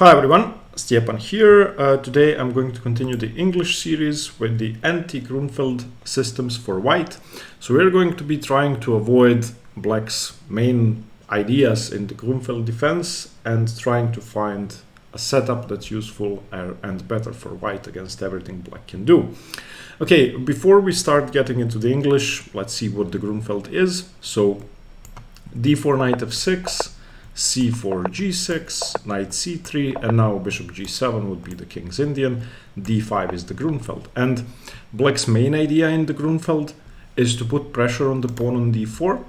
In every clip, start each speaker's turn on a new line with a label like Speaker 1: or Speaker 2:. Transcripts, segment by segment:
Speaker 1: Hi everyone, Stepan here. Today I'm going to continue the English series with the Anti-Grünfeld systems for white. So we're going to be trying to avoid black's main ideas in the Grünfeld Defense and trying to find a setup that's useful and better for white against everything black can do. Okay, before we start getting into the English, let's see what the Grünfeld is. So d4 knight f6, c4 g6, knight c3, and now bishop g7 would be the king's Indian. d5 is the Grünfeld. And black's main idea in the Grünfeld is to put pressure on the pawn on d4.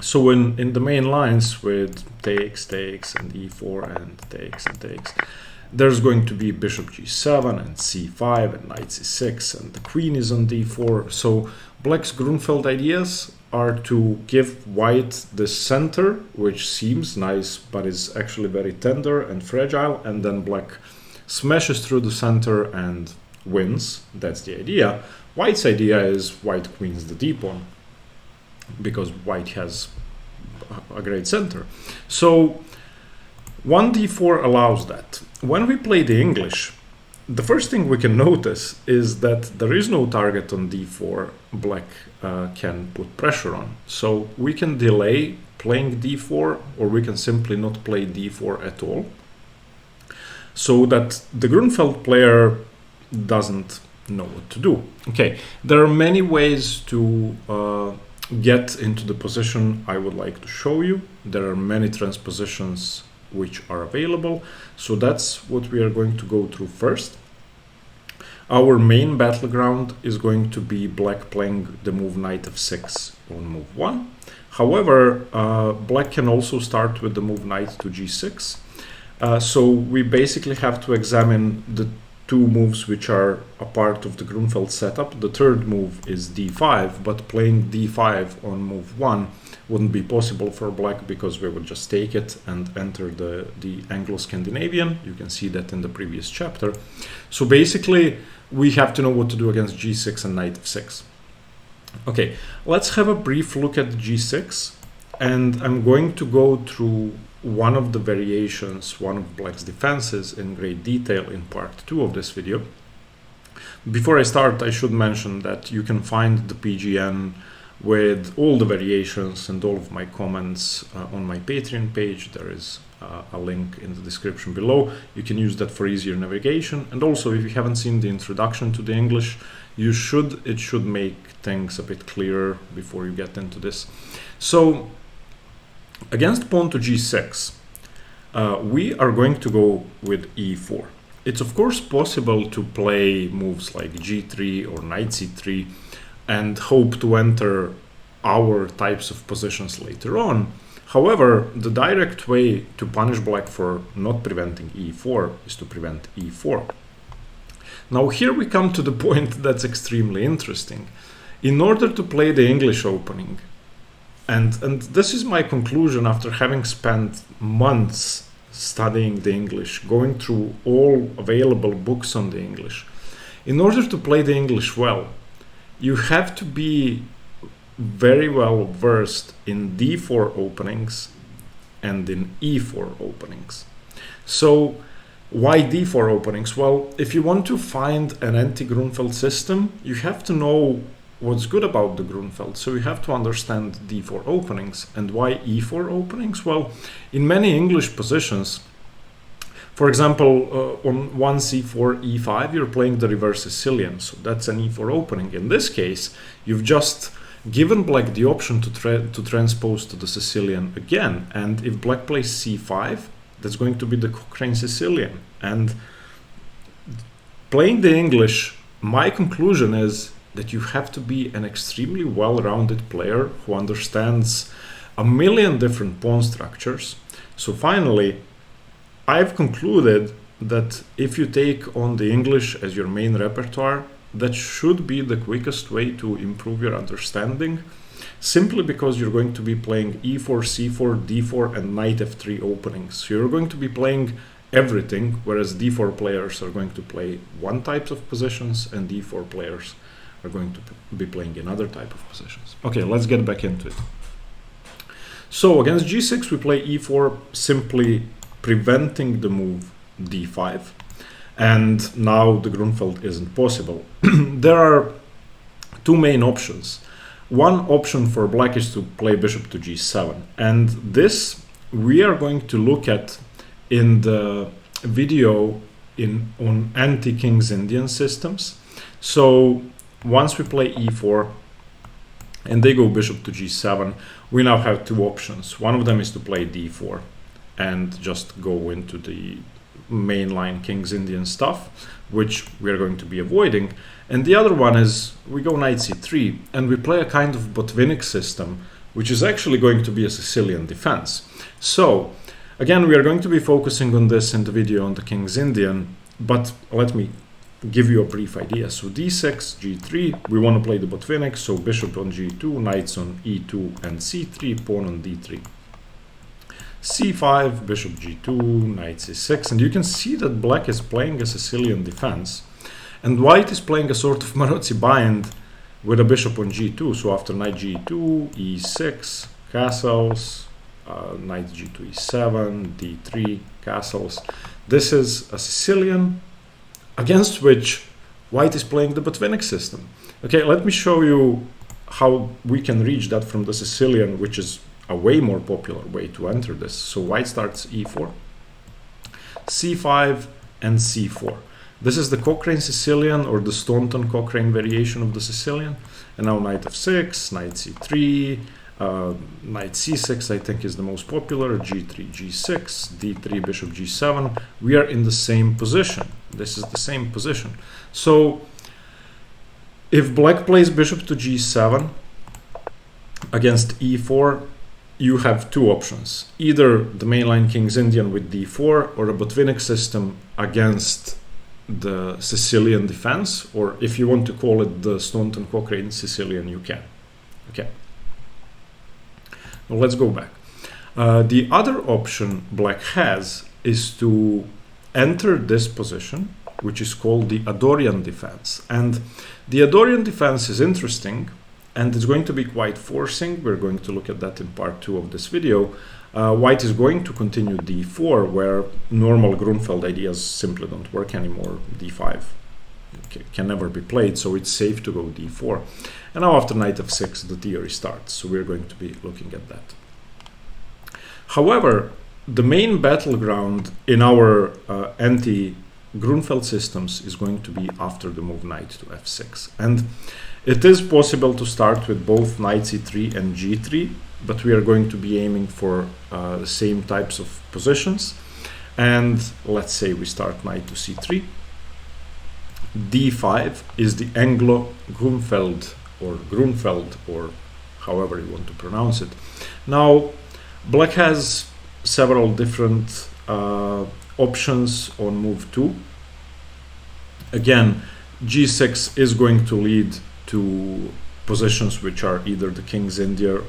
Speaker 1: So in the main lines with takes, and e4 and takes, there's going to be bishop g7 and c5 and knight c6 and the queen is on d4. So black's Grünfeld ideas are to give white the center, which seems nice but is actually very tender and fragile, and then black smashes through the center and wins. That's the idea. White's idea is white queens the d-pawn because white has a great center. So 1d4 allows that. When we play the English, the first thing we can notice is that there is no target on d4 black can put pressure on. So we can delay playing d4, or we can simply not play d4 at all, so that the Grünfeld player doesn't know what to do. Okay, there are many ways to get into the position I would like to show you. There are many transpositions which are available, so that's what we are going to go through first. Our main battleground is going to be black playing the move knight f6 on move 1. However, black can also start with the move knight to g6. So we basically have to examine the two moves which are a part of the Grünfeld setup. The third move is d5, but playing d5 on move 1 wouldn't be possible for black because we would just take it and enter the Anglo-Scandinavian. You can see that in the previous chapter. So basically, we have to know what to do against g6 and knight f6. Okay, let's have a brief look at g6, and I'm going to go through one of the variations, one of black's defenses in great detail in part 2 of this video. Before I start, I should mention that you can find the PGN with all the variations and all of my comments on my Patreon page. There is a link in the description below. You can use that for easier navigation. And also, if you haven't seen the introduction to the English, you should. It should make things a bit clearer before you get into this. So against pawn to g6, we are going to go with e4. It's of course possible to play moves like g3 or knight c3 and hope to enter our types of positions later on. However, the direct way to punish black for not preventing e4 is to prevent e4. Now here we come to the point that's extremely interesting. In order to play the English opening, and this is my conclusion after having spent months studying the English, going through all available books on the English. In order to play the English well, you have to be very well versed in d4 openings and in e4 openings. So why d4 openings? Well, if you want to find an anti-Grünfeld system, you have to know what's good about the Grünfeld. So you have to understand d4 openings. And why e4 openings? Well, in many English positions, for example, on 1c4, e5, you're playing the reverse Sicilian, so that's an e4 opening. In this case, you've just given black the option to transpose to the Sicilian again, and if black plays c5, that's going to be the Cochrane Sicilian. And playing the English, my conclusion is that you have to be an extremely well-rounded player who understands a million different pawn structures. So finally, I've concluded that if you take on the English as your main repertoire, that should be the quickest way to improve your understanding, simply because you're going to be playing e4, c4, d4, and knight f3 openings. So you're going to be playing everything, whereas d4 players are going to play one type of positions, and d4 players are going to be playing another type of positions. Okay, let's get back into it. So against g6, we play e4 simply preventing the move d5, and now the Grünfeld isn't possible. There are two main options. One option for black is to play bishop to g7, and this we are going to look at in the video on anti-King's Indian systems. So once we play e4 and they go bishop to g7, we now have two options. One of them is to play d4 and just go into the mainline King's Indian stuff, which we are going to be avoiding. And the other one is we go knight c3 and we play a kind of Botvinnik system, which is actually going to be a Sicilian defense. So again, we are going to be focusing on this in the video on the King's Indian, but let me give you a brief idea. So d6, g3, we want to play the Botvinnik, so bishop on g2, knights on e2 and c3, pawn on d3. c5, bishop g2, knight c6, and you can see that black is playing a Sicilian defense, and white is playing a sort of Marozzi bind with a bishop on g2. So after knight g2, e6, castles, knight g2, e7, d3, castles. This is a Sicilian against which white is playing the Botvinnik system. Okay, let me show you how we can reach that from the Sicilian, which is a way more popular way to enter this. So white starts e4, c5, and c4. This is the Cochrane Sicilian, or the Staunton-Cochrane variation of the Sicilian. And now knight f6, knight c3, knight c6 I think is the most popular, g3, g6, d3, bishop g7. We are in the same position. This is the same position. So if black plays bishop to g7 against e4, you have two options. Either the mainline King's Indian with d4, or a Botvinnik system against the Sicilian defense, or if you want to call it the Staunton-Cochrane Sicilian, you can. Okay. Now let's go back. The other option black has is to enter this position, which is called the Adorjan defense. And the Adorjan defense is interesting, and it's going to be quite forcing. We're going to look at that in part 2 of this video. White is going to continue d4, where normal Grünfeld ideas simply don't work anymore. d5 can never be played, so it's safe to go d4. And now after knight f6, the theory starts, so we're going to be looking at that. However, the main battleground in our anti-Grünfeld systems is going to be after the move knight to f6. And it is possible to start with both knight c3 and g3, but we are going to be aiming for the same types of positions. And let's say we start knight to c3. d5 is the Anglo-Grünfeld, or Grünfeld, or however you want to pronounce it. Now, black has several different options on move 2. Again, g6 is going to lead to positions which are either the King's Indian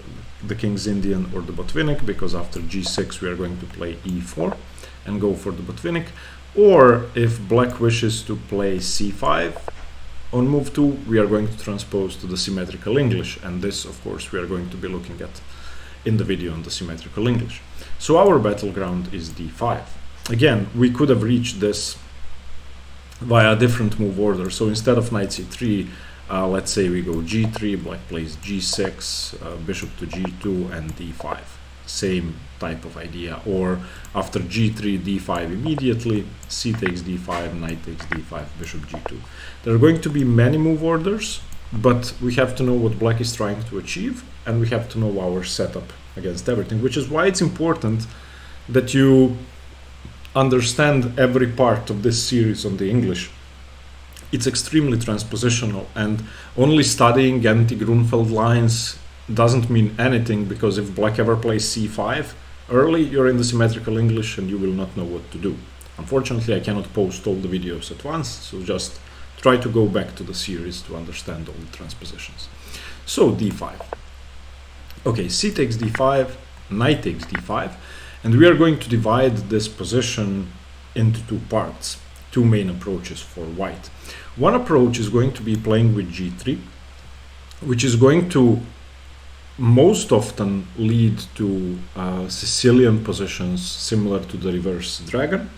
Speaker 1: or the Botvinnik, because after g6 we are going to play e4 and go for the Botvinnik. Or if black wishes to play c5 on move 2, we are going to transpose to the symmetrical English, and this of course we are going to be looking at in the video on the symmetrical English. So our battleground is d5. Again, we could have reached this via a different move order. So instead of knight c3, let's say we go g3, black plays g6, bishop to g2, and d5. Same type of idea. Or after g3, d5 immediately, c takes d5, knight takes d5, bishop g2. There are going to be many move orders, but we have to know what black is trying to achieve, and we have to know our setup against everything, which is why it's important that you understand every part of this series on the English. It's extremely transpositional, and only studying anti-Grünfeld lines doesn't mean anything, because if black ever plays c5 early, you're in the symmetrical English and you will not know what to do. Unfortunately, I cannot post all the videos at once, so just try to go back to the series to understand all the transpositions. So d5. Okay, c takes d5, knight takes d5, and we are going to divide this position into two parts, two main approaches for white. One approach is going to be playing with g3, which is going to most often lead to Sicilian positions similar to the reverse dragon,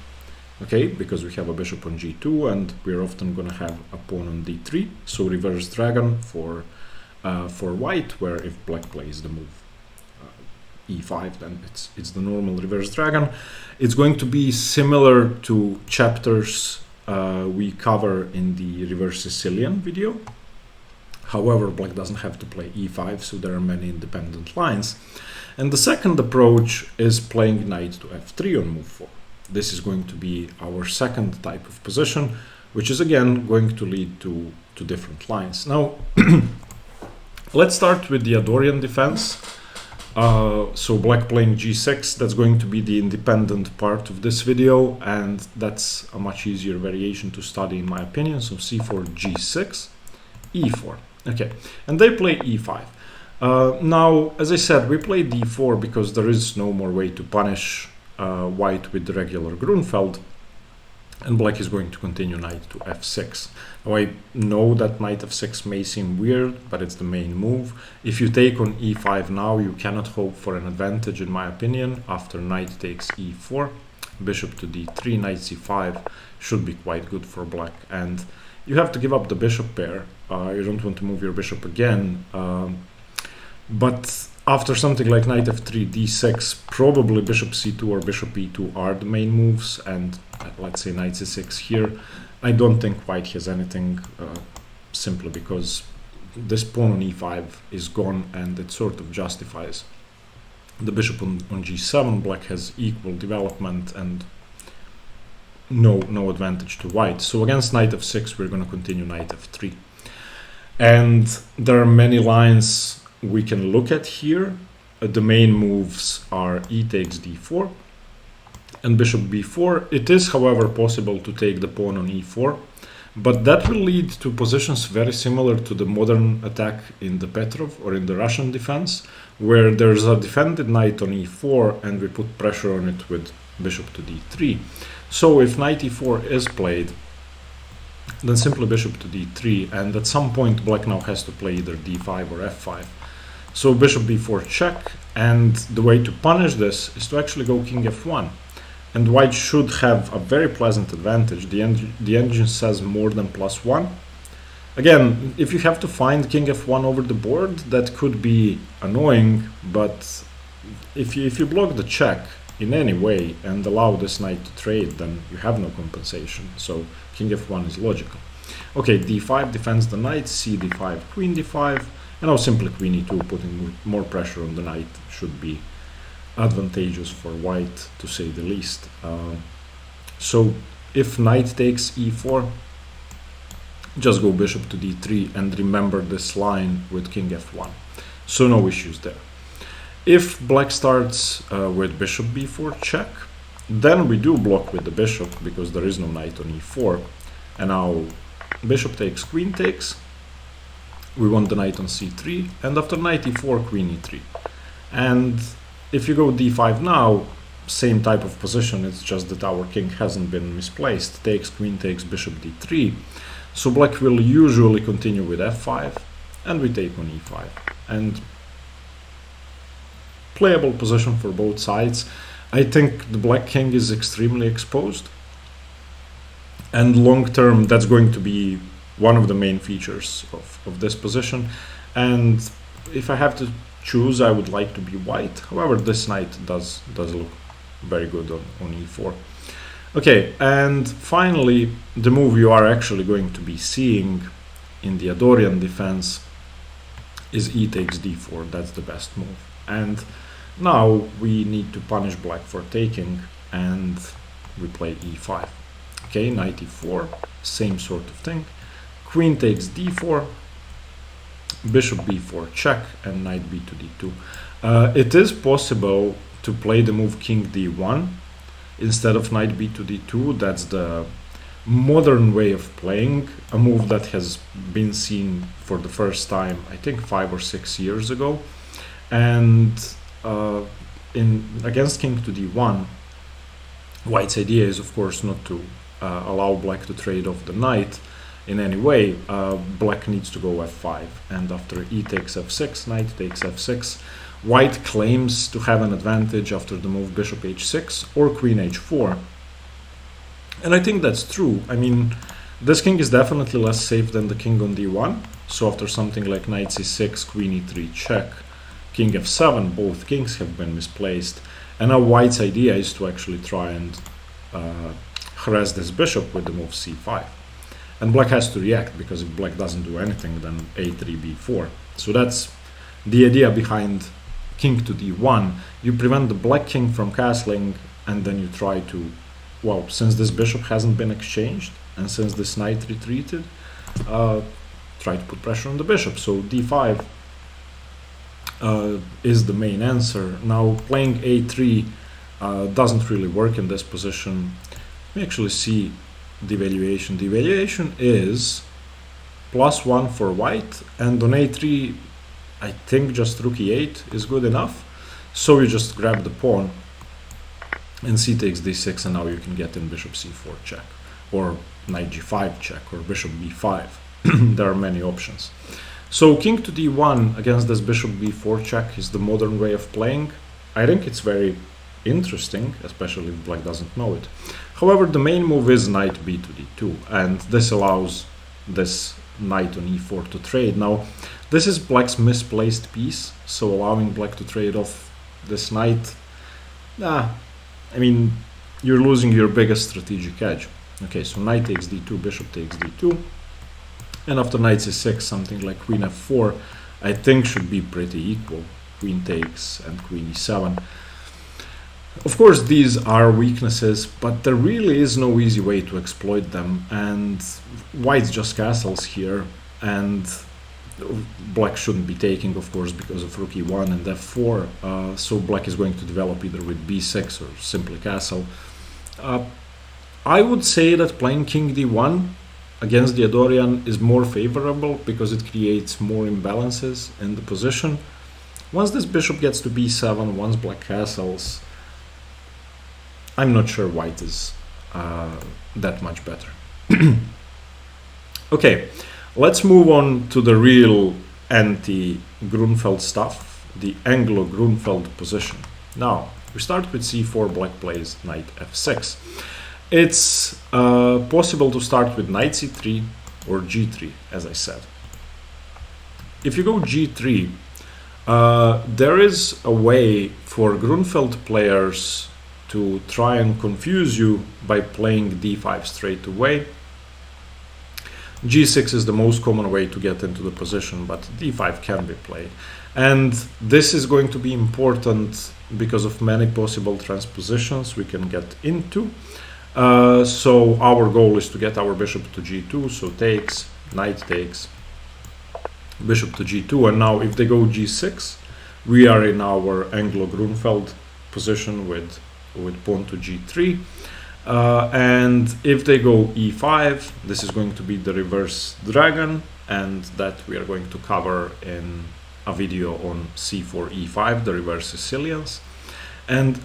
Speaker 1: okay, because we have a bishop on g2 and we're often going to have a pawn on d3. So reverse dragon for white, where if black plays the move e5, then it's the normal reverse dragon. It's going to be similar to chapters we cover in the reverse Sicilian video. However, black doesn't have to play e5, so there are many independent lines. And the second approach is playing knight to f3 on move 4. This is going to be our second type of position, which is again going to lead to different lines. Now, let's start with the Adorjan defense. So black playing g6, that's going to be the independent part of this video, and that's a much easier variation to study in my opinion. So c4, g6, e4. Okay, and they play e5. Now, as I said, we play d4 because there is no more way to punish white with the regular Grünfeld, and black is going to continue knight to f6. Now, I know that knight f6 may seem weird, but it's the main move. If you take on e5 now, you cannot hope for an advantage, in my opinion. After knight takes e4, bishop to d3, knight c5 should be quite good for black. And you have to give up the bishop pair. You don't want to move your bishop again. But after something like knight f3, d6, probably bishop c2 or bishop e2 are the main moves. And let's say knight c6 here. I don't think white has anything, simply because this pawn on e5 is gone and it sort of justifies the bishop on g7. Black has equal development and no advantage to white. So against knight f6, we're going to continue knight f3. And there are many lines we can look at here. The main moves are e takes d4 and bishop b4. It is, however, possible to take the pawn on e4, but that will lead to positions very similar to the modern attack in the Petrov or in the Russian defense, where there's a defended knight on e4 and we put pressure on it with bishop to d3. So if knight e4 is played, then simply bishop to d3, and at some point black now has to play either d5 or f5. So bishop b4 check, and the way to punish this is to actually go king f1. And white should have a very pleasant advantage. The engine says more than +1. Again, if you have to find king f1 over the board, that could be annoying, but if you block the check in any way and allow this knight to trade, then you have no compensation. So king f1 is logical. Okay, d5 defends the knight, c d5, queen d5, and now simply queen e2, putting more pressure on the knight should be advantageous for white, to say the least. So if knight takes e4, just go bishop to d3 and remember this line with king f1. So no issues there. If black starts with bishop b4 check, then we do block with the bishop because there is no knight on e4. And now bishop takes, queen takes. We want the knight on c3, and after knight e4, queen e3. And if you go d5 now, same type of position, it's just that our king hasn't been misplaced. Takes, queen takes, bishop d3. So black will usually continue with f5, and we take on e5. And playable position for both sides. I think the black king is extremely exposed. And long term, that's going to be one of the main features of this position. And if I have to choose, I would like to be white. However, this knight does look very good on e4. Okay, and finally, the move you are actually going to be seeing in the Adorjan defense is e takes d4. That's the best move. And now we need to punish black for taking, and we play e5. Okay, knight e4, same sort of thing. Queen takes d4, bishop b4 check, and knight b to d2. It is possible to play the move king d1 instead of knight b to d2. That's the modern way of playing, a move that has been seen for the first time, I think 5 or 6 years ago. And against king to d1, white's idea is of course not to allow black to trade off the knight, in any way, black needs to go f5, and after e takes f6, knight takes f6, white claims to have an advantage after the move bishop h6 or queen h4. And I think that's true. I mean, this king is definitely less safe than the king on d1. So after something like knight c6, queen e3 check, king f7, both kings have been misplaced. And now white's idea is to actually try and harass this bishop with the move c5. And black has to react, because if black doesn't do anything, then a3, b4. So that's the idea behind king to d1. You prevent the black king from castling, and then you try to, well, since this bishop hasn't been exchanged, and since this knight retreated, try to put pressure on the bishop. So d5 is the main answer. Now playing a3 doesn't really work in this position. Let me actually see the evaluation. The evaluation is +1 for white, and on a3 I think just rook e8 is good enough. So you just grab the pawn and c takes d6, and now you can get in bishop c4 check, or knight g5 check, or bishop b5. There are many options. So king to d1 against this bishop b4 check is the modern way of playing. I think it's very interesting, especially if black doesn't know it. However, the main move is knight b to d2, and this allows this knight on e4 to trade. Now, this is black's misplaced piece, so allowing black to trade off this knight, I mean, you're losing your biggest strategic edge. Okay, so knight takes d2, bishop takes d2, and after knight c6, something like queen f4, I think should be pretty equal. Queen takes and queen e7. Of course, these are weaknesses, but there really is no easy way to exploit them, and white's just castles here, and black shouldn't be taking, of course, because of rook e1 and f4, so black is going to develop either with b6 or simply castle. I would say that playing king d1 against the Adorjan is more favorable, because it creates more imbalances in the position. Once this bishop gets to b7, once black castles, I'm not sure white is that much better. Okay, let's move on to the real anti-Grünfeld stuff, the Anglo-Grünfeld position. Now, we start with c4, black plays knight f6. It's possible to start with knight c3 or g3, as I said. If you go g3, there is a way for Grünfeld players to try and confuse you by playing d5 straight away. g6 is the most common way to get into the position, but d5 can be played. And this is going to be important because of many possible transpositions we can get into. So our goal is to get our bishop to g2, so takes, knight takes, bishop to g2, and now if they go g6, we are in our Anglo-Grünfeld position with pawn to g3, and if they go e5, this is going to be the reverse dragon, and that we are going to cover in a video on c4 e5, the reverse Sicilians. And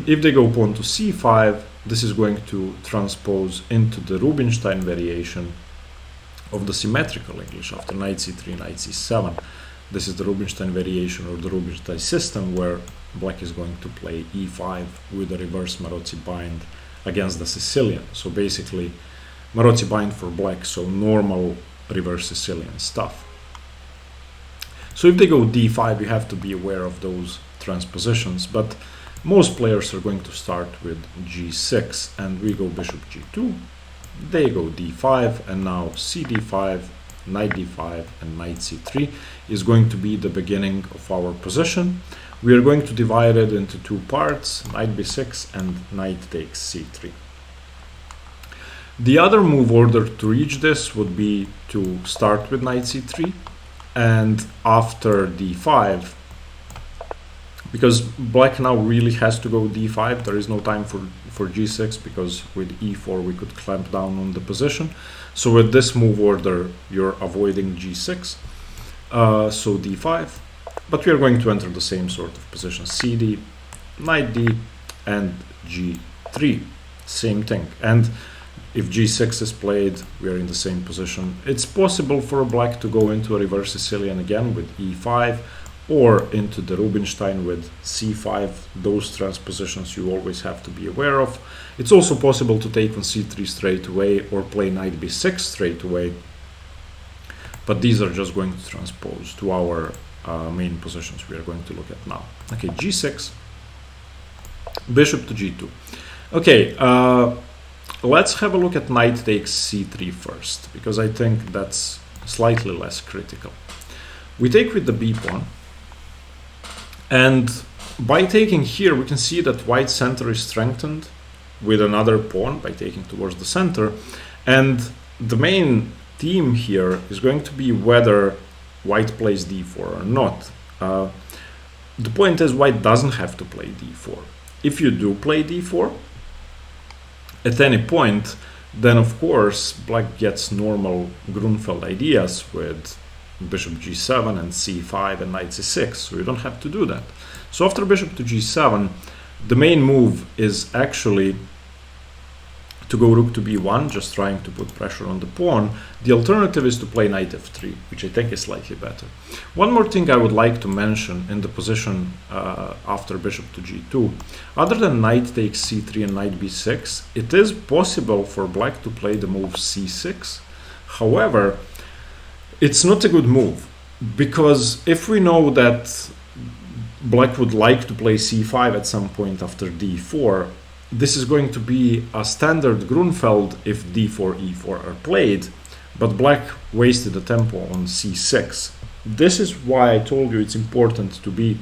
Speaker 1: if they go pawn to c5, this is going to transpose into the Rubinstein variation of the symmetrical English after knight c3, knight c7. This is the Rubinstein variation, or the Rubinstein system, where black is going to play e5 with a reverse Marozzi bind against the Sicilian. So basically Marozzi bind for black, so normal reverse Sicilian stuff. So if they go d5, you have to be aware of those transpositions, but most players are going to start with g6, and we go bishop g2, they go d5, and now cd5, knight d5, and knight c3 is going to be the beginning of our position. We are going to divide it into two parts, knight b6 and knight takes c3. The other move order to reach this would be to start with knight c3, and after d5, because black now really has to go d5, there is no time for g6, because with e4 we could clamp down on the position. So with this move order, you're avoiding g6, so d5, but we are going to enter the same sort of position, cd, knight d, and g3, same thing. And If g6 is played, we are in the same position. It's possible for black to go into a reverse Sicilian again with e5, or into the Rubinstein with c5. Those transpositions you always have to be aware of. It's also possible to take on c3 straight away or play knight b6 straight away. But these are just going to transpose to our main positions we are going to look at now. Okay, g6, bishop to g2. Okay, let's have a look at knight takes c3 first, because I think that's slightly less critical. We take with the b pawn, and by taking here we can see that white center is strengthened with another pawn by taking towards the center, and the main theme here is going to be whether white plays d4 or not. The point is, white doesn't have to play d4. If you do play d4 at any point, then of course black gets normal Grünfeld ideas with bishop g7 and c5 and knight c6, so you don't have to do that. So after bishop to g7, the main move is actually to go rook to b1, just trying to put pressure on the pawn. The alternative is to play knight f3, which I think is slightly better. One more thing I would like to mention in the position after bishop to g2. Other than knight takes c3 and knight b6, it is possible for black to play the move c6. However, it's not a good move, because if we know that black would like to play c5 at some point after d4, this is going to be a standard Grünfeld if d4, e4 are played, but black wasted a tempo on c6. This is why I told you it's important to be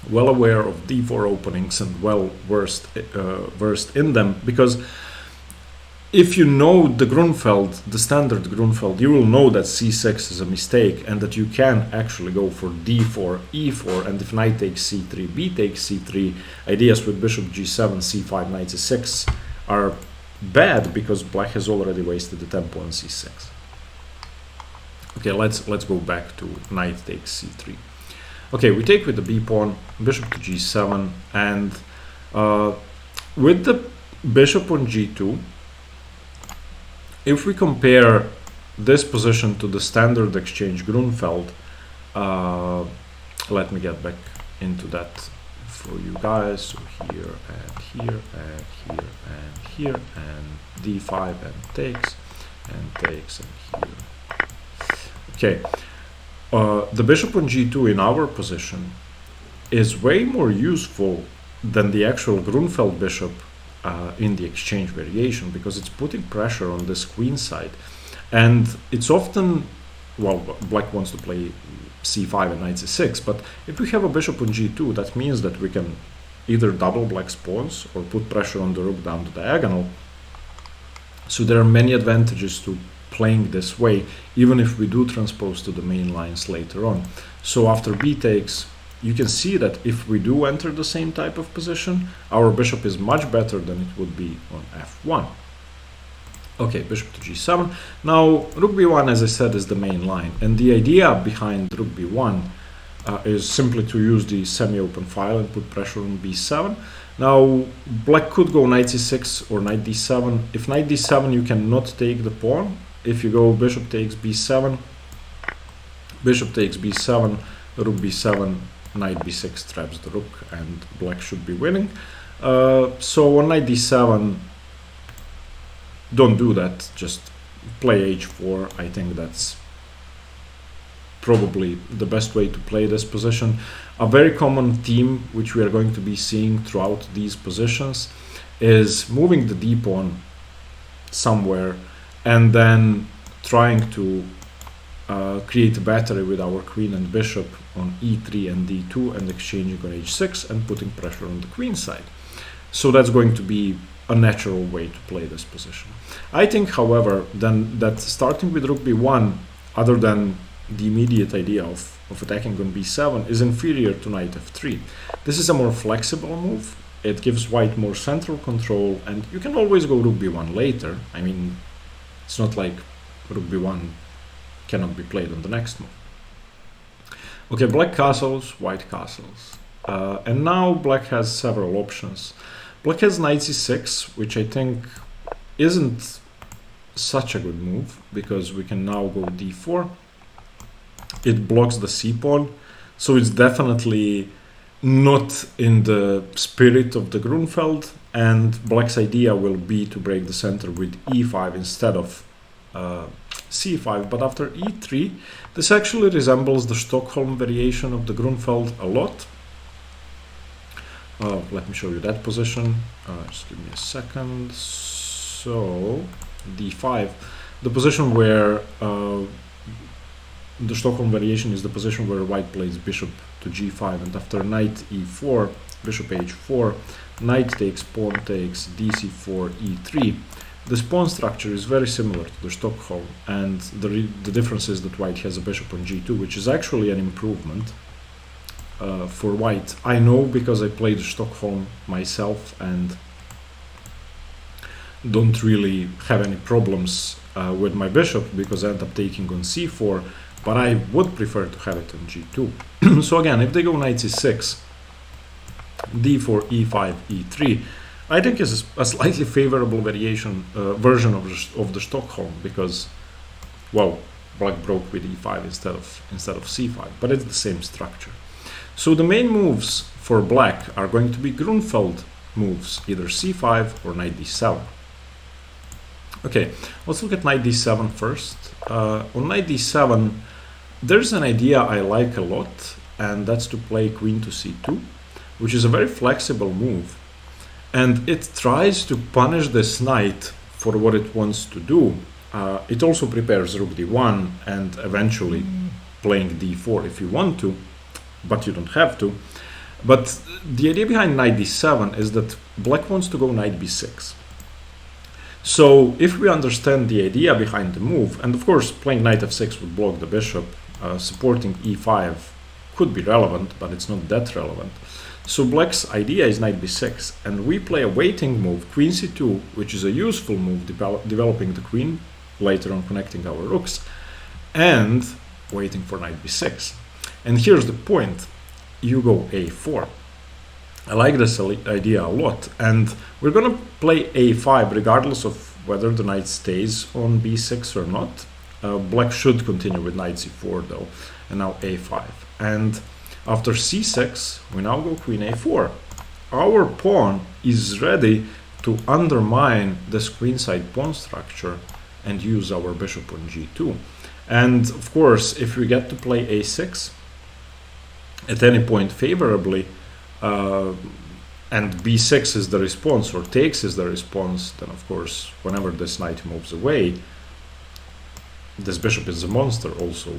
Speaker 1: well aware of d4 openings and well versed in them, because if you know the Grünfeld, the standard Grünfeld, you will know that c6 is a mistake and that you can actually go for d4, e4, and if knight takes c3, b takes c3, ideas with bishop g7, c5, knight c6 are bad because black has already wasted the tempo on c6. Okay, let's go back to knight takes c3. Okay, we take with the b pawn, bishop to g7, and with the bishop on g2, if we compare this position to the standard exchange Grünfeld, let me get back into that for you guys. So here and here and here and here, and d5 and takes and here. Okay, the bishop on g2 in our position is way more useful than the actual Grünfeld bishop in the exchange variation, because it's putting pressure on this queen side, and it's often, well, black wants to play c5 and knight c6, but if we have a bishop on g2, that means that we can either double black's pawns or put pressure on the rook down the diagonal. So there are many advantages to playing this way, even if we do transpose to the main lines later on. So after b takes, you can see that if we do enter the same type of position, our bishop is much better than it would be on f1. Okay, bishop to g7. Now, rook b1, as I said, is the main line. And the idea behind rook b1 is simply to use the semi-open file and put pressure on b7. Now, black could go knight c6 or knight d7. If knight d7, you cannot take the pawn. If you go bishop takes b7, bishop takes b7, rook b7, knight b6 traps the rook, and black should be winning. So on knight d7, don't do that, just play h4. I think that's probably the best way to play this position. A very common theme which we are going to be seeing throughout these positions is moving the d pawn somewhere and then trying to create a battery with our queen and bishop on e3 and d2 and exchanging on h6 and putting pressure on the queen side. So that's going to be a natural way to play this position. I think, however, then that starting with rook b1, other than the immediate idea of attacking on b7, is inferior to knight f3. This is a more flexible move. It gives white more central control, and you can always go rook b1 later. I mean, it's not like rook b1 cannot be played on the next move. Okay, black castles, white castles. And now black has several options. Black has knight c6, which I think isn't such a good move because we can now go d4. It blocks the c pawn, so it's definitely not in the spirit of the Grünfeld, and black's idea will be to break the center with e5 instead of c5. But after e3, this actually resembles the Stockholm variation of the Grünfeld a lot. Let me show you that position. Just give me a second. So d5, the position where the Stockholm variation is the position where white plays bishop to g5, and after knight e4, bishop h4, knight takes, pawn takes, dc4, e3. This pawn structure is very similar to the Stockholm, and the difference is that white has a bishop on g2, which is actually an improvement for white. I know because I played Stockholm myself and don't really have any problems with my bishop because I end up taking on c4, but I would prefer to have it on g2. So again, if they go knight c6, d4, e5, e3, I think is a slightly favorable version of the Stockholm because, well, black broke with e5 instead of c5, but it's the same structure. So the main moves for black are going to be Grünfeld moves, either c5 or knight d7. Okay, let's look at knight d7 first. On knight d7, there's an idea I like a lot, and that's to play queen to c2, which is a very flexible move. And it tries to punish this knight for what it wants to do. It also prepares rook d1 and eventually playing d4 if you want to, but you don't have to. But the idea behind knight d7 is that black wants to go knight b6. So if we understand the idea behind the move, and of course playing knight f6 would block the bishop, supporting e5 could be relevant, but it's not that relevant. So black's idea is knight b6, and we play a waiting move, queen c2, which is a useful move, developing the queen, later on connecting our rooks, and waiting for knight b6. And here's the point, you go a4. I like this idea a lot, and we're gonna play a5 regardless of whether the knight stays on b6 or not. Black should continue with knight c4 though, and now a5. And after c6, we now go queen a4. Our pawn is ready to undermine this queenside pawn structure and use our bishop on g2. And of course, if we get to play a6 at any point favorably, and b6 is the response, or takes is the response, then of course, whenever this knight moves away, this bishop is a monster, also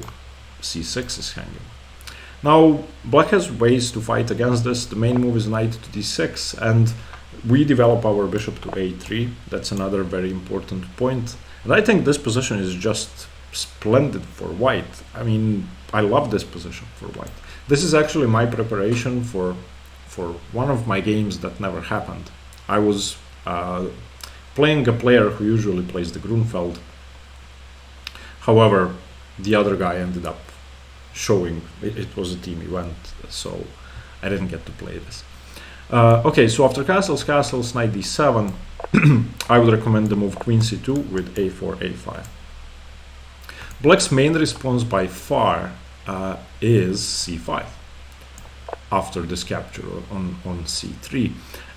Speaker 1: c6 is hanging. Now, black has ways to fight against this. The main move is knight to d6, and we develop our bishop to a3. That's another very important point. And I think this position is just splendid for white. I mean, I love this position for white. This is actually my preparation for one of my games that never happened. I was playing a player who usually plays the Grünfeld. However, the other guy ended up showing it was a team event, so I didn't get to play this. Okay, so after castles, knight d7, I would recommend the move queen c2 with a4, a5. Black's main response by far is c5 after this capture on c3.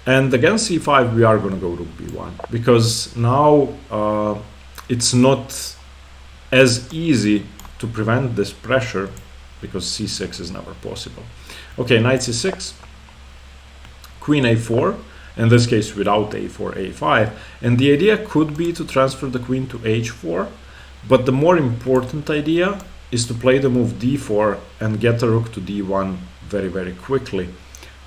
Speaker 1: And against c5 we are going to go rook b1, because now it's not as easy to prevent this pressure, because c6 is never possible. Okay, knight c6, queen a4, in this case without a4, a5, and the idea could be to transfer the queen to h4, but the more important idea is to play the move d4 and get the rook to d1 very, very quickly,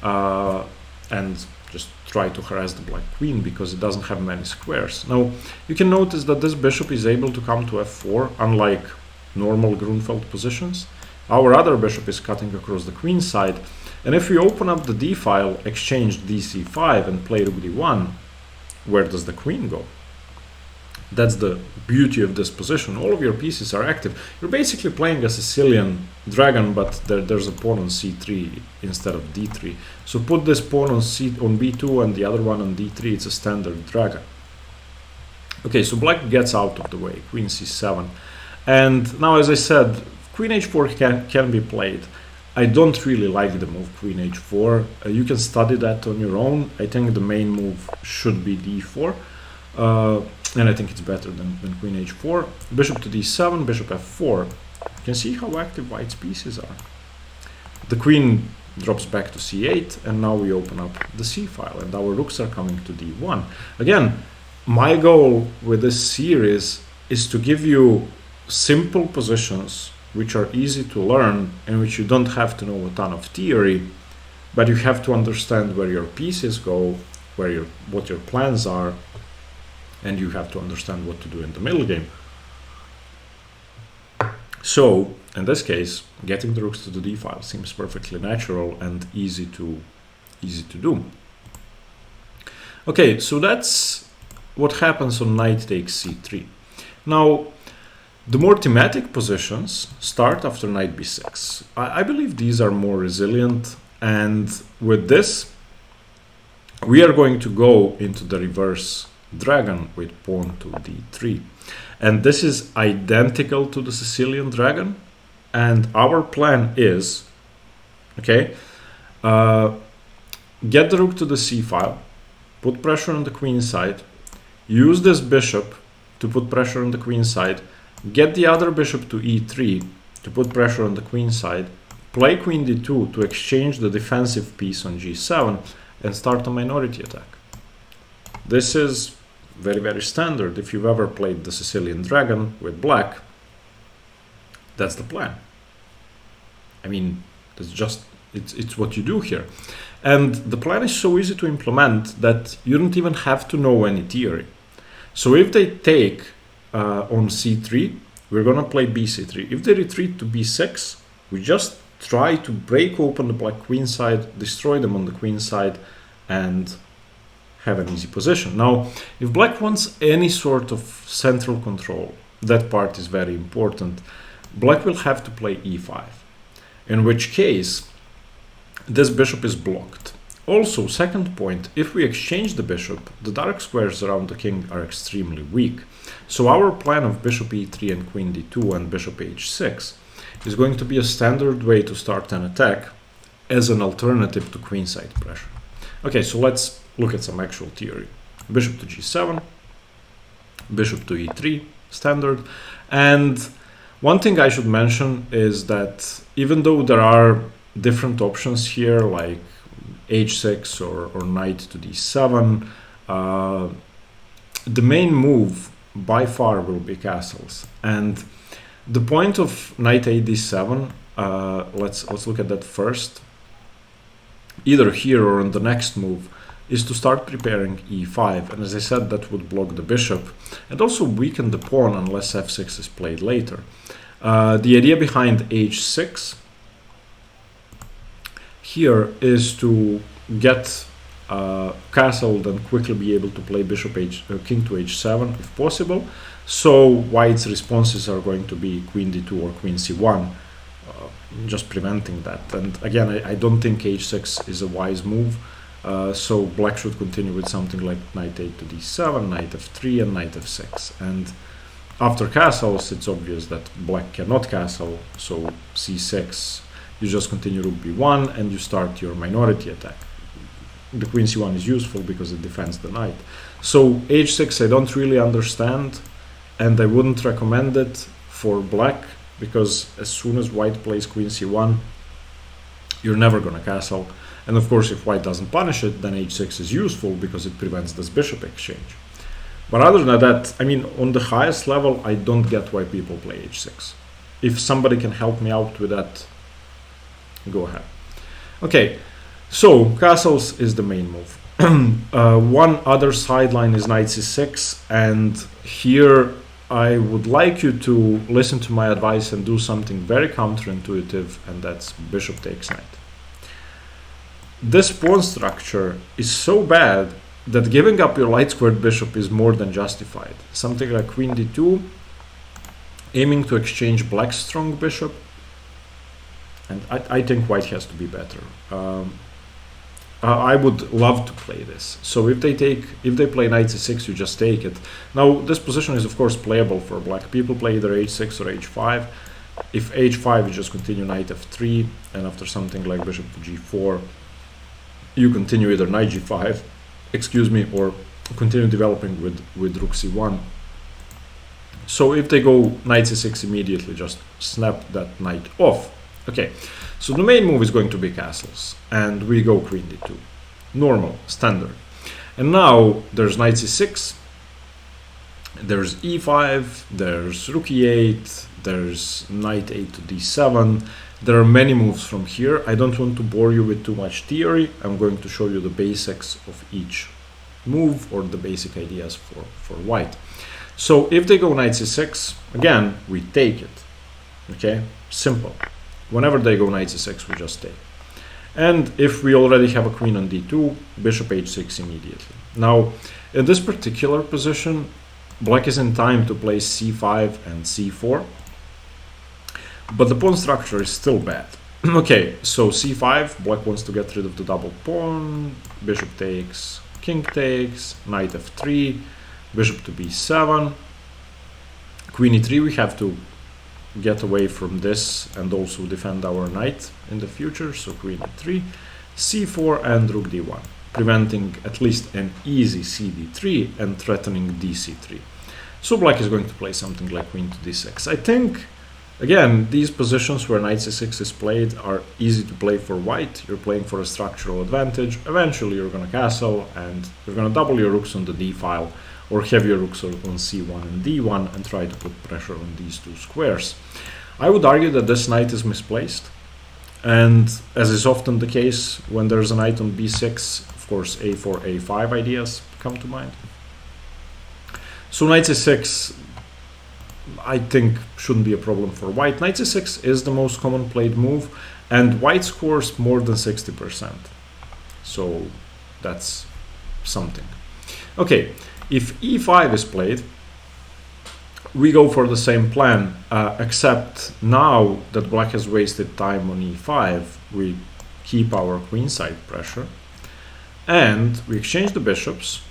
Speaker 1: and just try to harass the black queen because it doesn't have many squares. Now, you can notice that this bishop is able to come to f4, unlike normal Grünfeld positions. Our other bishop is cutting across the queen side, and if we open up the d file, exchange dc5 and play rook d1, where does the queen go? That's the beauty of this position. All of your pieces are active. You're basically playing a Sicilian dragon, but there's a pawn on c3 instead of d3. So put this pawn on b2 and the other one on d3. It's a standard dragon. Okay, so black gets out of the way, queen c7. And now, as I said, queen h4 can be played. I don't really like the move queen h4. You can study that on your own. I think the main move should be d4. And I think it's better than queen h4. Bishop to d7, bishop f4. You can see how active white's pieces are. The queen drops back to c8, and now we open up the c file, and our rooks are coming to d1. Again, my goal with this series is to give you simple positions which are easy to learn and which you don't have to know a ton of theory, but you have to understand where your pieces go, what your plans are, and you have to understand what to do in the middle game. So, in this case, getting the rooks to the d file seems perfectly natural and easy to do. Okay, so that's what happens on knight takes c3. Now, the more thematic positions start after knight b6. I believe these are more resilient, and with this, we are going to go into the reverse dragon with pawn to d3. And this is identical to the Sicilian dragon, and our plan is, okay, get the rook to the c file, put pressure on the queen side, use this bishop to put pressure on the queen side, get the other bishop to e3 to put pressure on the queen side, play queen d2 to exchange the defensive piece on g7, and start a minority attack. This is very, very standard. If you've ever played the Sicilian dragon with black, that's the plan. I mean, it's what you do here. And the plan is so easy to implement that you don't even have to know any theory. So if they take on c3, we're going to play bc3. If they retreat to b6, we just try to break open the black queen side, destroy them on the queen side, and have an easy position. Now, if black wants any sort of central control, that part is very important. Black will have to play e5, in which case this bishop is blocked. Also, second point, if we exchange the bishop, the dark squares around the king are extremely weak. So our plan of bishop e3 and queen d2 and bishop h6 is going to be a standard way to start an attack as an alternative to queenside pressure. Okay, so let's look at some actual theory. Bishop to g7, bishop to e3, standard. And one thing I should mention is that even though there are different options here, like h6 or knight to d7, the main move by far will be castles. And the point of knight a d7, let's look at that first, either here or on the next move, is to start preparing e5, and as I said, that would block the bishop and also weaken the pawn unless f6 is played later. The idea behind h6 here is to get castled and quickly be able to play king to h7 if possible. So white's responses are going to be queen d2 or queen c1, just preventing that. And again, I don't think h6 is a wise move. So black should continue with something like knight 8 to d7, knight f3, and knight f6. And after castles, it's obvious that black cannot castle, so c6, you just continue rook b1 and you start your minority attack. The queen c1 is useful because it defends the knight. So h6 I don't really understand, and I wouldn't recommend it for black, because as soon as white plays queen c1, you're never going to castle. And of course, if white doesn't punish it, then h6 is useful because it prevents this bishop exchange. But other than that, I mean, on the highest level, I don't get why people play h6. If somebody can help me out with that, go ahead. Okay, so castles is the main move. One other sideline is knight c6, and here I would like you to listen to my advice and do something very counterintuitive, and that's bishop takes knight. This pawn structure is so bad that giving up your light squared bishop is more than justified. Something like queen d2, aiming to exchange black's strong bishop, and I think white has to be better. I would love to play this. So if they play knight c6, you just take it. Now this position is of course playable for black. People play either h6 or h5. If h5, you just continue knight f3, and after something like bishop to g4, you continue either knight g5, excuse me, or continue developing with rook c1. So if they go knight c6 immediately, just snap that knight off. Okay, so the main move is going to be castles, and we go queen d2. Normal, standard. And now there's knight c6, there's e5, there's rook e8, there's knight a to d7. There are many moves from here. I don't want to bore you with too much theory. I'm going to show you the basics of each move, or the basic ideas for white. So if they go knight c6, again, we take it. Okay, simple. Whenever they go knight c6, we just take. And if we already have a queen on d2, bishop h6 immediately. Now, in this particular position, black is in time to play c5 and c4, but the pawn structure is still bad. Okay, so c5, black wants to get rid of the double pawn, bishop takes, king takes, knight f3, bishop to b7, queen e3. We have to get away from this and also defend our knight in the future, so queen e3, c4, and rook d1, preventing at least an easy cd3 and threatening dc3. So black is going to play something like queen to d6. I think, again, these positions where knight c6 is played are easy to play for white. You're playing for a structural advantage. Eventually you're going to castle, and you're going to double your rooks on the d file, or have your rooks on c1 and d1, and try to put pressure on these two squares. I would argue that this knight is misplaced, and as is often the case when there's a knight on b6, of course a4, a5 ideas come to mind. So knight c6, I think, shouldn't be a problem for white. Knight c6 is the most common played move, and white scores more than 60%. So that's something. Okay, if e5 is played, we go for the same plan, except now that black has wasted time on e5, we keep our queenside pressure, and we exchange the bishops,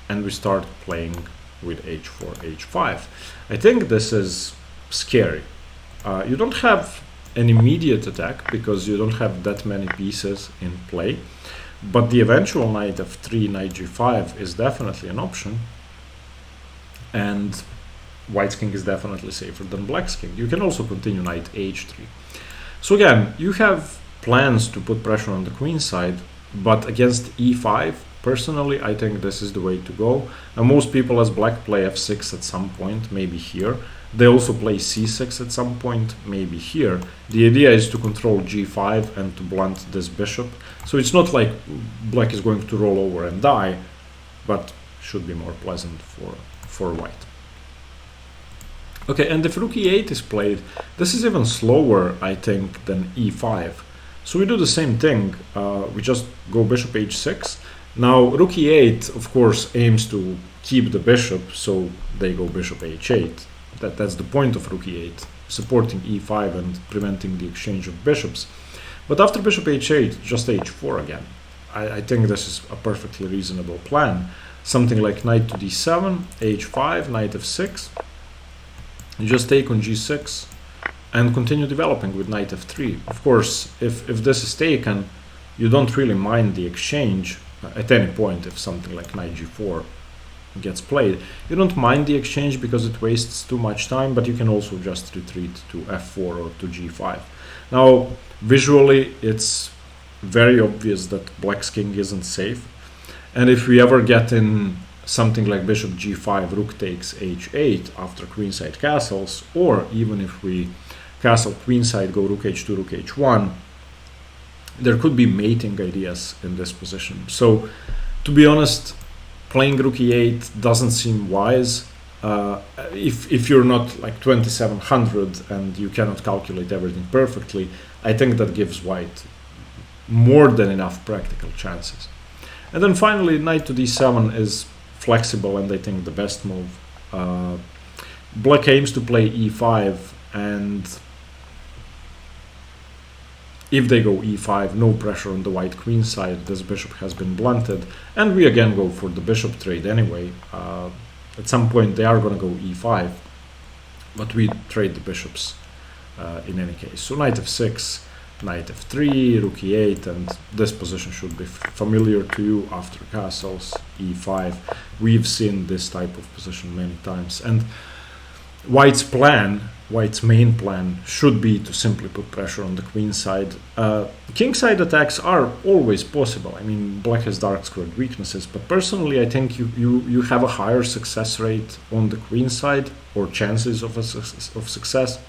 Speaker 1: and we start playing with h4, h5. I think this is scary. You don't have an immediate attack because you don't have that many pieces in play, but the eventual knight f3, knight g5 is definitely an option, and white's king is definitely safer than black's king. You can also continue knight h3. So again, you have plans to put pressure on the queen side, but against e5, personally, I think this is the way to go. And most people, as black, play f6 at some point, maybe here. They also play c6 at some point, maybe here. The idea is to control g5 and to blunt this bishop. So it's not like black is going to roll over and die, but should be more pleasant for white. Okay, and if rook e8 is played, this is even slower, I think, than e5. So we do the same thing. We just go bishop h6. Now, rook e8, of course, aims to keep the bishop, so they go bishop h8. That's the point of rook e8, supporting e5 and preventing the exchange of bishops. But after bishop h8, just h4 again. I think this is a perfectly reasonable plan. Something like knight to d7, h5, knight f6. You just take on g6 and continue developing with knight f3. Of course, if this is taken, you don't really mind the exchange at any point. If something like knight g4 gets played, you don't mind the exchange because it wastes too much time, but you can also just retreat to f4 or to g5. Now, visually, it's very obvious that black's king isn't safe, and if we ever get in something like bishop g5, rook takes h8 after queenside castles, or even if we castle queenside, go rook h2, rook h1, there could be mating ideas in this position. So, to be honest, playing rook e8 doesn't seem wise. If you're not like 2700 and you cannot calculate everything perfectly, I think that gives white more than enough practical chances. And then finally, knight to d7 is flexible and I think the best move. Black aims to play e5, and If they go e5, no pressure on the white queen side, this bishop has been blunted, and we again go for the bishop trade anyway. At some point they are going to go e5, but we trade the bishops in any case. So knight f6, knight f3, rook e8, and this position should be familiar to you after castles, e5. We've seen this type of position many times, and White's main plan should be to simply put pressure on the queen side. King side attacks are always possible. I mean, black has dark squared weaknesses, but personally I think you have a higher success rate on the queen side, or chances of success,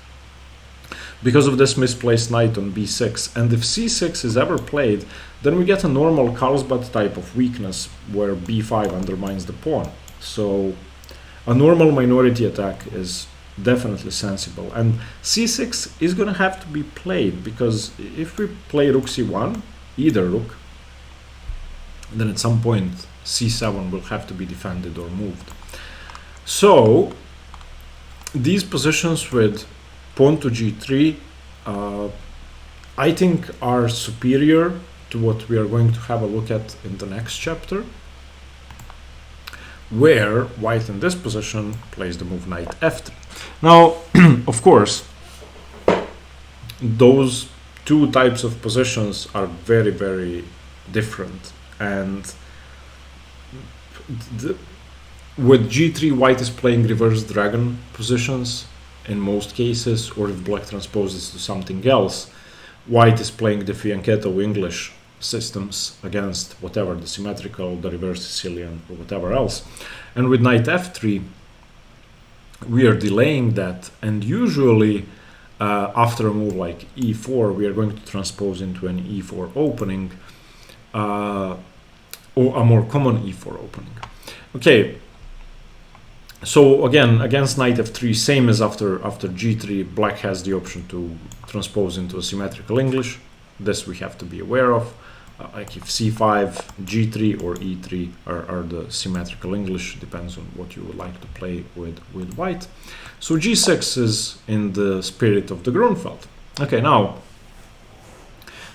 Speaker 1: because of this misplaced knight on b6. And if c6 is ever played, then we get a normal Carlsbad type of weakness where b5 undermines the pawn. So a normal minority attack is definitely sensible, and c6 is going to have to be played, because if we play rook c1, either rook, then at some point c7 will have to be defended or moved. So these positions with pawn to g3 I think are superior to what we are going to have a look at in the next chapter, where white in this position plays the move knight f3. Now, of course, those two types of positions are very, very different, and with g3 white is playing reverse dragon positions in most cases, or if black transposes to something else, white is playing the Fianchetto English systems against whatever, the symmetrical, the reverse Sicilian, or whatever else. And with knight f3 we are delaying that, and usually after a move like e4 we are going to transpose into an e4 opening, or a more common e4 opening. Okay, so again, against knight f3, same as after g3, black has the option to transpose into a symmetrical English. This we have to be aware of. Like if c5, g3 or e3 are the symmetrical English, depends on what you would like to play with white. So g6 is in the spirit of the Grünfeld. Okay, now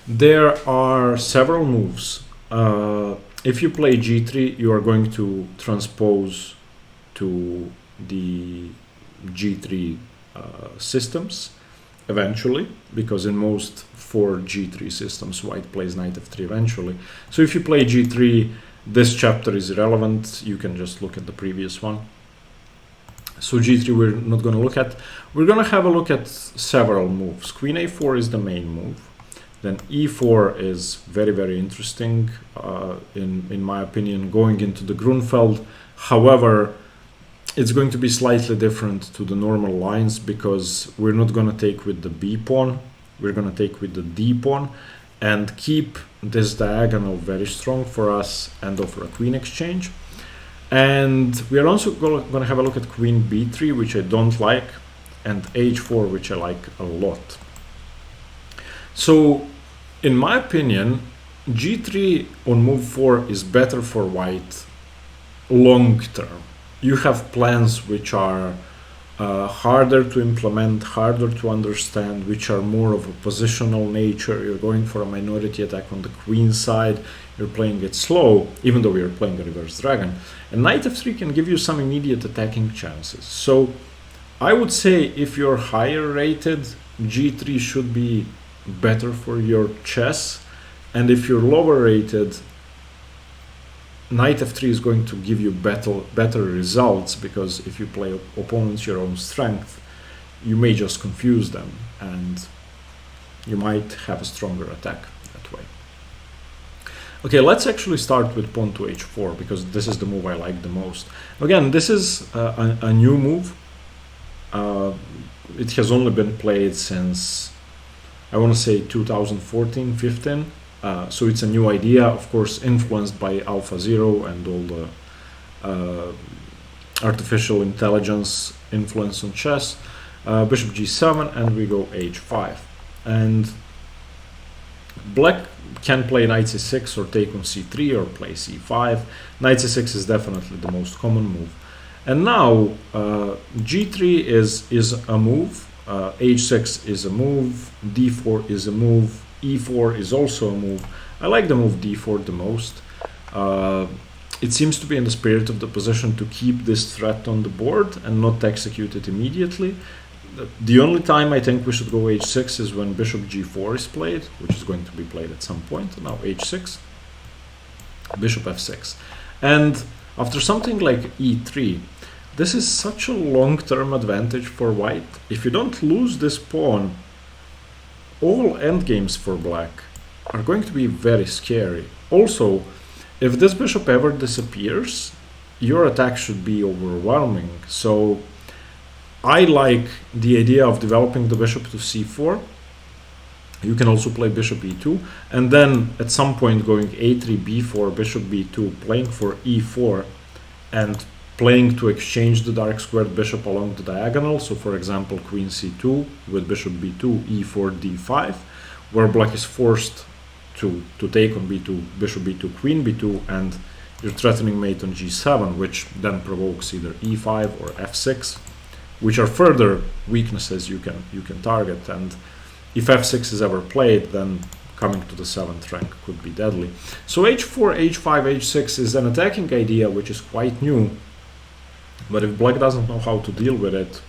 Speaker 1: there are several moves. If you play g3, you are going to transpose to the g3 systems eventually, because in most 4 g3 systems white plays knight f3 eventually. So if you play g3, this chapter is irrelevant, you can just look at the previous one. So g3 we're not going to look at. We're going to have a look at several moves. Queen a4 is the main move. Then e4 is very, very interesting in my opinion, going into the Grünfeld. However, it's going to be slightly different to the normal lines, because we're not going to take with the b pawn, we're going to take with the d pawn and keep this diagonal very strong for us and offer a queen exchange. And we are also going to have a look at queen b3, which I don't like, and h4, which I like a lot. So in my opinion, g3 on move 4 is better for white long term. You have plans which are harder to implement, harder to understand, which are more of a positional nature. You're going for a minority attack on the queen side, you're playing it slow, even though you're playing a reverse dragon. And knight f3 can give you some immediate attacking chances. So I would say if you're higher rated, g3 should be better for your chess, and if you're lower rated, knight f3 is going to give you better results, because if you play opponents your own strength, you may just confuse them and you might have a stronger attack that way. Okay, let's actually start with pawn to h4, because this is the move I like the most. Again, this is a new move. It has only been played since, I want to say 2014-15. So it's a new idea, of course, influenced by AlphaZero and all the artificial intelligence influence on chess. Bishop g7, and we go h5. And black can play knight c6 or take on c3 or play c5. Knight c6 is definitely the most common move. And now g3 is a move, h6 is a move, d4 is a move, e4 is also a move. I like the move d4 the most. It seems to be in the spirit of the position to keep this threat on the board and not execute it immediately. The only time I think we should go h6 is when bishop g4 is played, which is going to be played at some point. Now h6, bishop f6. And after something like e3, this is such a long-term advantage for white. If you don't lose this pawn, all endgames for black are going to be very scary. Also, if this bishop ever disappears, your attack should be overwhelming. So I like the idea of developing the bishop to c4. You can also play bishop e2, and then at some point going a3, b4, bishop b2, playing for e4, and playing to exchange the dark squared bishop along the diagonal. So for example, queen c2 with bishop b2, e4, d5, where black is forced to take on b2, bishop b2, queen b2, and you're threatening mate on g7, which then provokes either e5 or f6, which are further weaknesses you can target. And if f6 is ever played, then coming to the 7th rank could be deadly. So h4, h5, h6 is an attacking idea which is quite new, but if black doesn't know how to deal with it,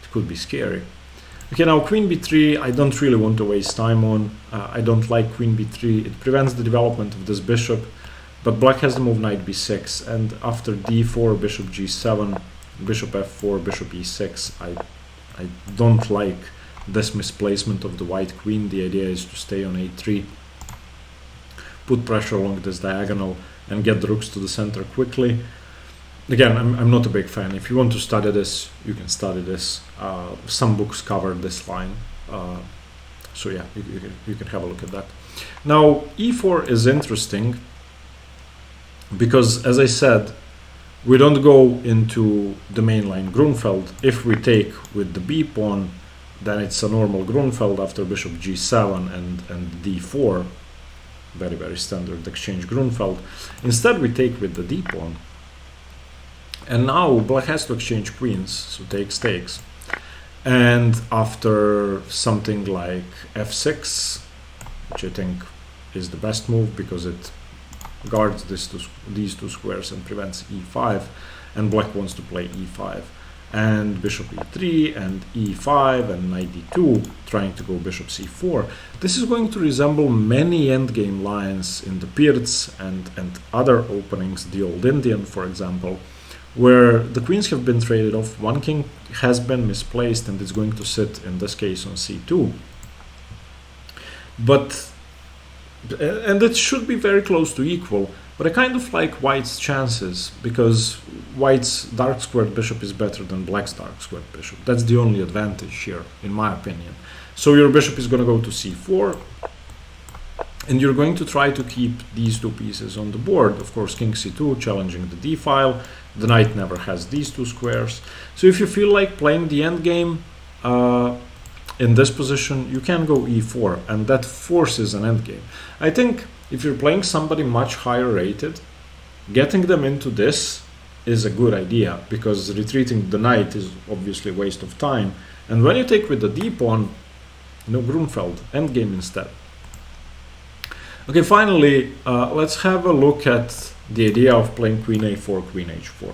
Speaker 1: it could be scary. Okay, now queen b3, I don't really want to waste time on. I don't like queen b3. It prevents the development of this bishop, but black has the move knight b6, and after d4, bishop g7, bishop f4, bishop e6, I don't like this misplacement of the white queen. The idea is to stay on a3, put pressure along this diagonal, and get the rooks to the center quickly. Again, I'm not a big fan. If you want to study this, you can study this. Some books cover this line. So yeah, you can have a look at that. Now, e4 is interesting because, as I said, we don't go into the mainline Grünfeld. If we take with the b pawn, then it's a normal Grünfeld after bishop g7 and d4. Very, very standard exchange Grünfeld. Instead, we take with the d pawn. And now black has to exchange queens, so takes. And after something like f6, which I think is the best move because it guards these two squares and prevents e5, and black wants to play e5, and bishop e3 and e5 and knight d2, trying to go bishop c4. This is going to resemble many endgame lines in the Pirts and other openings, the Old Indian, for example, where the queens have been traded off, one king has been misplaced and is going to sit, in this case, on c2. And it should be very close to equal, but I kind of like white's chances, because white's dark squared bishop is better than black's dark squared bishop. That's the only advantage here, in my opinion. So your bishop is going to go to c4, and you're going to try to keep these two pieces on the board. Of course, king c2 challenging the d file. The knight never has these two squares. So if you feel like playing the endgame in this position, you can go e4, and that forces an endgame. I think if you're playing somebody much higher rated, getting them into this is a good idea, because retreating the knight is obviously a waste of time. And when you take with the d pawn, no Grünfeld, endgame instead. Okay, finally, let's have a look at the idea of playing queen a4, queen h4.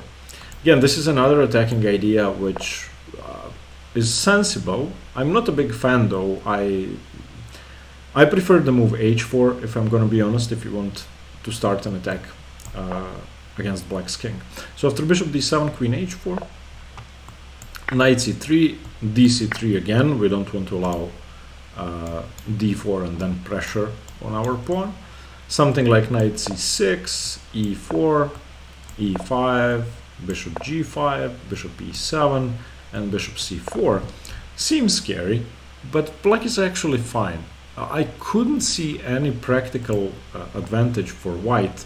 Speaker 1: Again, this is another attacking idea which is sensible. I'm not a big fan though. I prefer the move h4, if I'm going to be honest, if you want to start an attack against black's king. So after bishop d7, queen h4, knight c3, dc3 again. We don't want to allow d4 and then pressure on our pawn. Something like knight c6, e4, e5, bishop g5, bishop e7, and bishop c4. Seems scary, but black is actually fine. I couldn't see any practical advantage for white.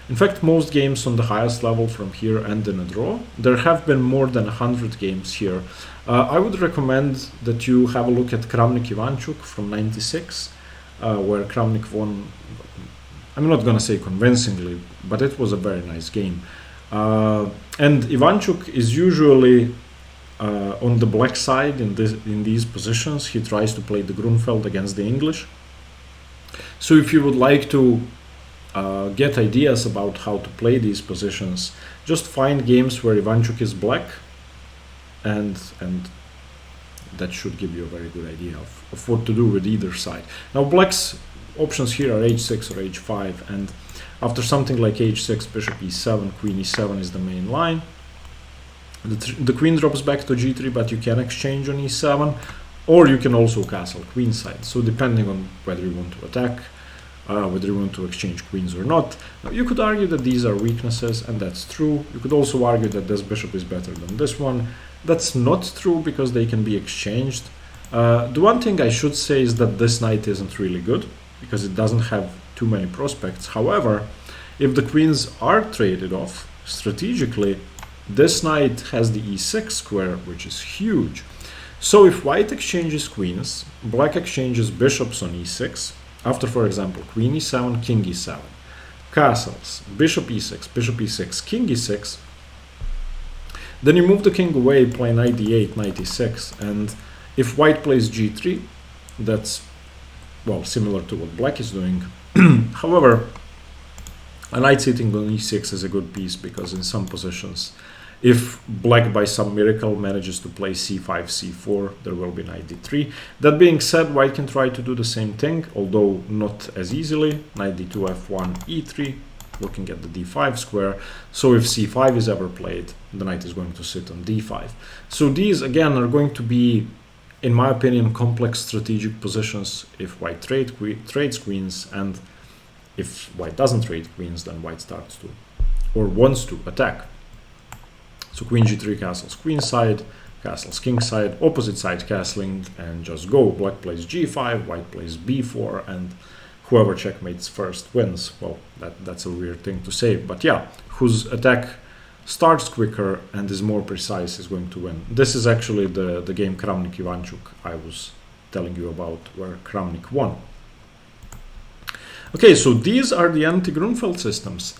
Speaker 1: In fact, most games on the highest level from here end in a draw. There have been more than 100 games here. I would recommend that you have a look at Kramnik-Ivanchuk from '96, where Kramnik won, I'm not going to say convincingly, but it was a very nice game. And Ivanchuk is usually on the black side in these positions. He tries to play the Grünfeld against the English. So if you would like to get ideas about how to play these positions, just find games where Ivanchuk is black, and that should give you a very good idea of what to do with either side. Now black's options here are h6 or h5, and after something like h6, bishop e7, queen e7 is the main line. The queen drops back to g3, but you can exchange on e7, or you can also castle queenside. So depending on whether you want to attack, whether you want to exchange queens or not. Now, you could argue that these are weaknesses, and that's true. You could also argue that this bishop is better than this one. That's not true because they can be exchanged. The one thing I should say is that this knight isn't really good because it doesn't have too many prospects. However, if the queens are traded off strategically, this knight has the e6 square, which is huge. So if white exchanges queens, black exchanges bishops on e6, after, for example, queen e7, king e7, castles, bishop e6, king e6, then you move the king away, play knight d8, knight e6, and if white plays g3, that's, well, similar to what black is doing. However, a knight sitting on e6 is a good piece because in some positions, if black by some miracle manages to play c5, c4, there will be knight d3. That being said, white can try to do the same thing, although not as easily. Knight d2, f1, e3, looking at the d5 square. So if c5 is ever played, the knight is going to sit on d5. So these, again, are going to be, in my opinion, complex strategic positions if white trades queens, and if white doesn't trade queens, then white starts to, or wants to, attack. So queen g3 castles queenside, castles kingside, opposite side castling, and just go. Black plays g5, white plays b4, and whoever checkmates first wins. Well, that's a weird thing to say, but yeah, whose attack starts quicker and is more precise is going to win. This is actually the game Kramnik-Ivanchuk I was telling you about, where Kramnik won. Okay, so these are the anti-Grünfeld systems.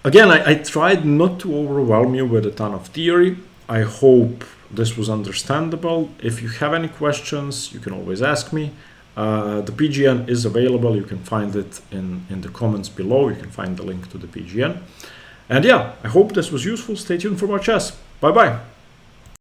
Speaker 1: Again, I tried not to overwhelm you with a ton of theory. I hope this was understandable. If you have any questions, you can always ask me. The PGN is available. You can find it in the comments below. You can find the link to the PGN. And yeah, I hope this was useful. Stay tuned for more chess. Bye-bye.